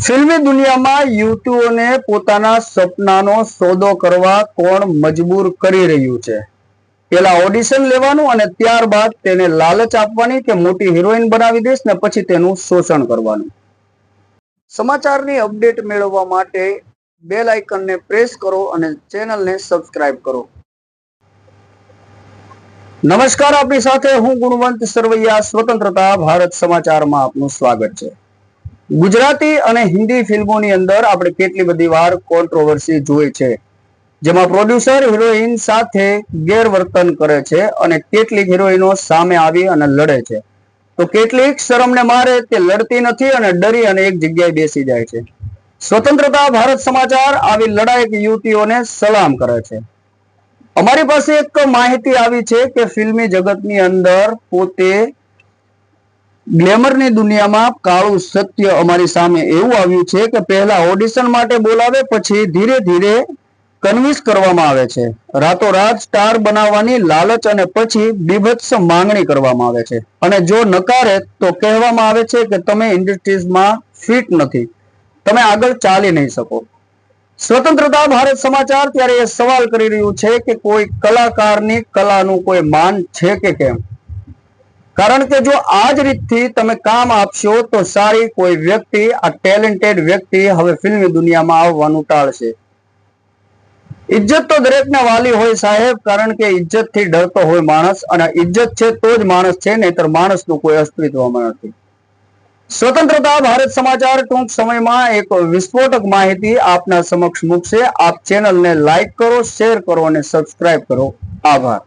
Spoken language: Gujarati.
ફિલ્મી દુનિયામાં યુવતીઓને પોતાના સપનાનો સોદો કરવા કોણ મજબૂર કરી રહ્યું છે? પેલા ઓડિશન લેવાનું અને ત્યારબાદ તેને લાલચ આપવાની કે મોટી હિરોઈન બનાવી દઈશ ને પછી તેનું શોષણ કરવાનું. સમાચારની અપડેટ મેળવવા માટે બેલ આઇકનને પ્રેસ કરો અને ચેનલને સબસ્ક્રાઇબ કરો. નમસ્કાર, આપની સાથે હું ગુણવંત સરવૈયા. સ્વતંત્રતા ભારત સમાચારમાં આપનું સ્વાગત છે. ગુજરાતી અને હિન્દી ફિલ્મોની અંદર આપણે કેટલી બધી વાર કોન્ટ્રોવર્સી જોઈ છે, જેમાં પ્રોડ્યુસર હિરોઈન સાથે ગેરવર્તન કરે છે અને કેટલીક હિરોઈનો સામે આવી અને લડે છે, તો કેટલીક શરમને મારે તે લડતી નથી અને ડરી અને એક જગ્યાએ બેસી જાય છે. સ્વતંત્રતા ભારત સમાચાર આવી લડાયક યુવતીઓને સલામ કરે છે. અમારી પાસે એક માહિતી આવી છે કે ફિલ્મી જગતની અંદર પોતે ગ્લેમરની દુનિયામાં કાળું સત્ય અમારી સામે એવું આવ્યું છે કે પહેલા ઓડિશન માટે બોલાવે, પછી ધીરે ધીરે કન્વિન્સ કરવામાં આવે છે, રાતોરાત સ્ટાર બનાવવાની લાલચ, અને પછી બીભત્સ માંગણી કરવામાં આવે છે. અને જો નકારે તો કહેવામાં આવે છે કે તમે ઇન્ડસ્ટ્રીઝમાં ફિટ નથી, તમે આગળ ચાલી નહીં શકો. સ્વતંત્રતા ભારત સમાચાર ત્યારે એ સવાલ કરી રહ્યું છે કે કોઈ કલાકારની કલાનું કોઈ માન છે કે કેમ? કારણ કે જો આ જ રીતથી તમે કામ આપશો તો સારી કોઈ વ્યક્તિ, આ ટેલેન્ટેડ વ્યક્તિ હવે ફિલ્મી દુનિયામાં આવવાનું ટાળશે. ઇજ્જત તો દરેકને વાલી હોય સાહેબ, કારણ કે ઇજ્જતથી ડરતો હોય માણસ, અને ઇજ્જત છે તો જ માણસ છે, નહીતર માણસનું કોઈ અસ્તિત્વમાં નથી. સ્વતંત્રતા ભારત સમાચાર ટૂંક સમયમાં એક વિસ્ફોટક માહિતી આપના સમક્ષ મૂકશે. આપ ચેનલને લાઈક કરો, શેર કરો અને સબસ્ક્રાઇબ કરો. આભાર.